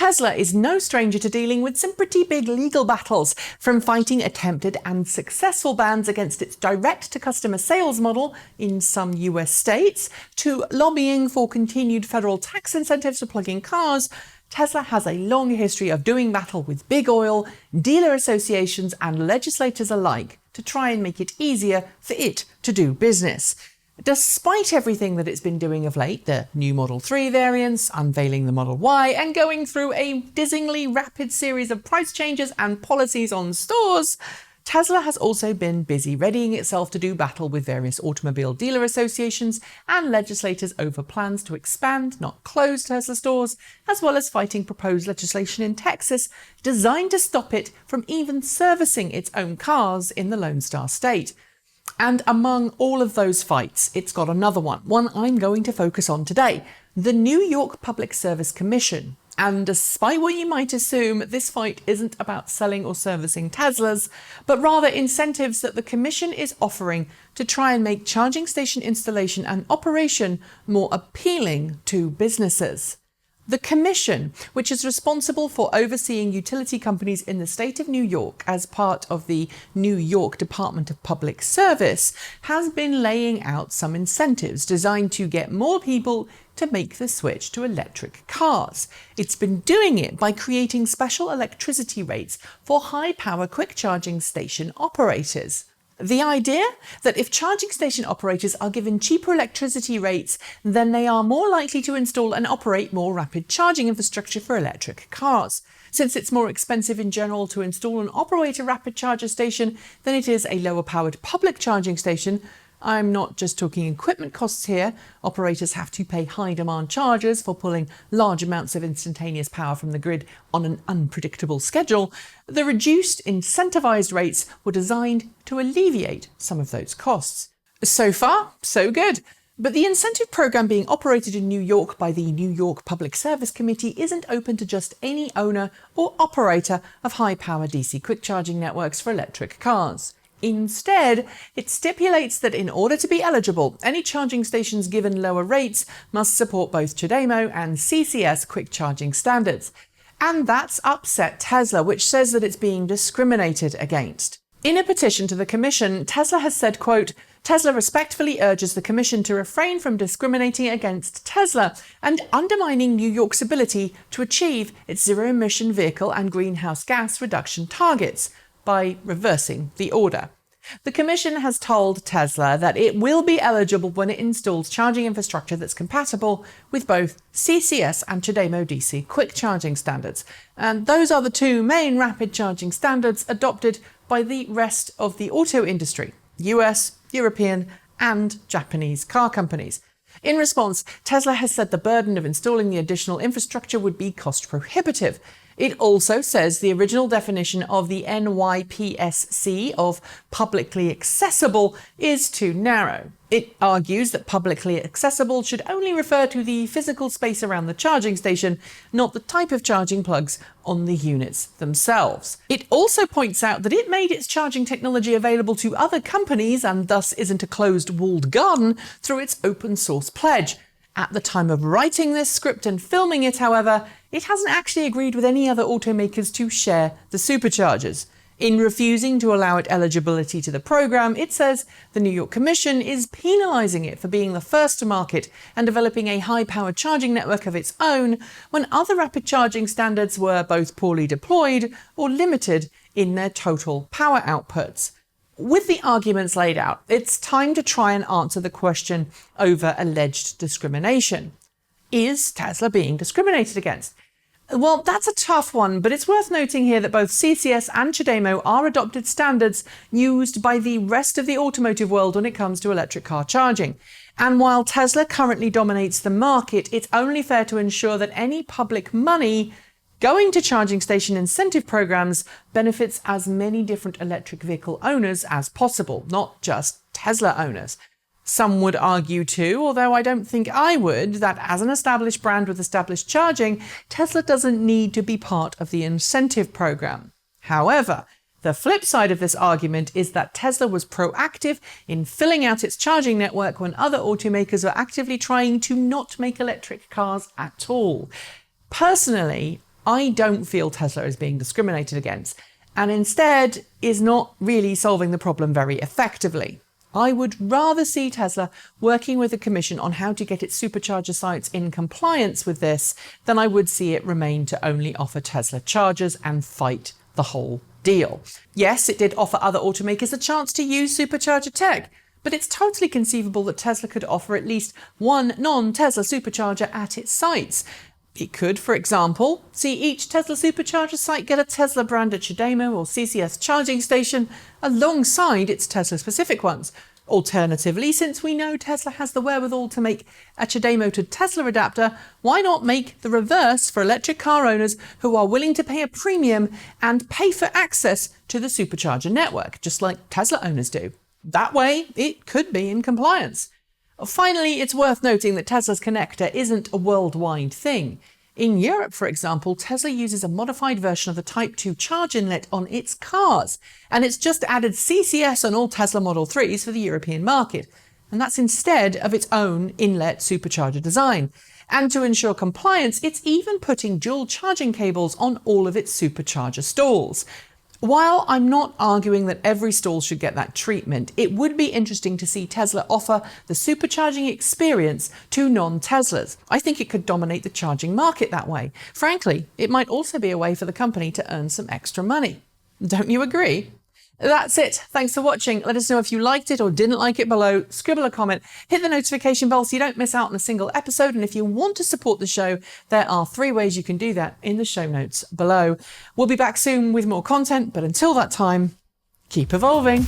Tesla is no stranger to dealing with some pretty big legal battles, from fighting attempted and successful bans against its direct-to-customer sales model in some US states, to lobbying for continued federal tax incentives for plug-in cars. Tesla has a long history of doing battle with big oil, dealer associations and legislators alike to try and make it easier for it to do business. Despite everything that it's been doing of late, the new Model 3 variants, unveiling the Model Y, and going through a dizzyingly rapid series of price changes and policies on stores, Tesla has also been busy readying itself to do battle with various automobile dealer associations and legislators over plans to expand, not close, Tesla stores, as well as fighting proposed legislation in Texas designed to stop it from even servicing its own cars in the Lone Star State. And among all of those fights, it's got another one I'm going to focus on today, the New York Public Service Commission. And despite what you might assume, this fight isn't about selling or servicing Teslas, but rather incentives that the Commission is offering to try and make charging station installation and operation more appealing to businesses. The Commission, which is responsible for overseeing utility companies in the state of New York as part of the New York Department of Public Service, has been laying out some incentives designed to get more people to make the switch to electric cars. It's been doing it by creating special electricity rates for high-power quick charging station operators. The idea that if charging station operators are given cheaper electricity rates, then they are more likely to install and operate more rapid charging infrastructure for electric cars. Since it's more expensive in general to install and operate a rapid charger station than it is a lower powered public charging station, I'm not just talking equipment costs here. Operators have to pay high demand charges for pulling large amounts of instantaneous power from the grid on an unpredictable schedule. The reduced incentivized rates were designed to alleviate some of those costs. So far, so good. But the incentive program being operated in New York by the New York Public Service Committee isn't open to just any owner or operator of high-power DC quick charging networks for electric cars. Instead, it stipulates that in order to be eligible, any charging stations given lower rates must support both CHAdeMO and CCS quick charging standards. And that's upset Tesla, which says that it's being discriminated against. In a petition to the Commission, Tesla has said, quote, Tesla respectfully urges the Commission to refrain from discriminating against Tesla and undermining New York's ability to achieve its zero-emission vehicle and greenhouse gas reduction targets by reversing the order. The Commission has told Tesla that it will be eligible when it installs charging infrastructure that's compatible with both CCS and CHAdeMO DC quick charging standards. And those are the two main rapid charging standards adopted by the rest of the auto industry, US, European, and Japanese car companies. In response, Tesla has said the burden of installing the additional infrastructure would be cost prohibitive. It also says the original definition of the NYPSC of publicly accessible is too narrow. It argues that publicly accessible should only refer to the physical space around the charging station, not the type of charging plugs on the units themselves. It also points out that it made its charging technology available to other companies and thus isn't a closed walled garden through its open source pledge. At the time of writing this script and filming it, however, it hasn't actually agreed with any other automakers to share the superchargers. In refusing to allow it eligibility to the program, it says the New York Commission is penalizing it for being the first to market and developing a high-powered charging network of its own when other rapid charging standards were both poorly deployed or limited in their total power outputs. With the arguments laid out, it's time to try and answer the question over alleged discrimination. Is Tesla being discriminated against? Well, that's a tough one, but it's worth noting here that both CCS and CHAdeMO are adopted standards used by the rest of the automotive world when it comes to electric car charging. And while Tesla currently dominates the market, it's only fair to ensure that any public money going to charging station incentive programs benefits as many different electric vehicle owners as possible, not just Tesla owners. Some would argue too, although I don't think I would, that as an established brand with established charging, Tesla doesn't need to be part of the incentive program. However, the flip side of this argument is that Tesla was proactive in filling out its charging network when other automakers were actively trying to not make electric cars at all. Personally, I don't feel Tesla is being discriminated against, and instead is not really solving the problem very effectively. I would rather see Tesla working with the Commission on how to get its supercharger sites in compliance with this than I would see it remain to only offer Tesla chargers and fight the whole deal. Yes, it did offer other automakers a chance to use supercharger tech, but it's totally conceivable that Tesla could offer at least one non-Tesla supercharger at its sites. It could, for example, see each Tesla supercharger site get a Tesla-branded CHAdeMO or CCS charging station alongside its Tesla-specific ones. Alternatively, since we know Tesla has the wherewithal to make a CHAdeMO to Tesla adapter, why not make the reverse for electric car owners who are willing to pay a premium and pay for access to the supercharger network, just like Tesla owners do? That way, it could be in compliance. Finally, it's worth noting that Tesla's connector isn't a worldwide thing. In Europe, for example, Tesla uses a modified version of the Type 2 charge inlet on its cars, and it's just added CCS on all Tesla Model 3s for the European market, and that's instead of its own inlet supercharger design. And to ensure compliance, it's even putting dual charging cables on all of its supercharger stalls. While I'm not arguing that every stall should get that treatment, it would be interesting to see Tesla offer the supercharging experience to non-Teslas. I think it could dominate the charging market that way. Frankly, it might also be a way for the company to earn some extra money. Don't you agree? That's it. Thanks for watching. Let us know if you liked it or didn't like it below. Scribble a comment, hit the notification bell so you don't miss out on a single episode. And if you want to support the show, there are 3 ways you can do that in the show notes below. We'll be back soon with more content, but until that time, keep evolving.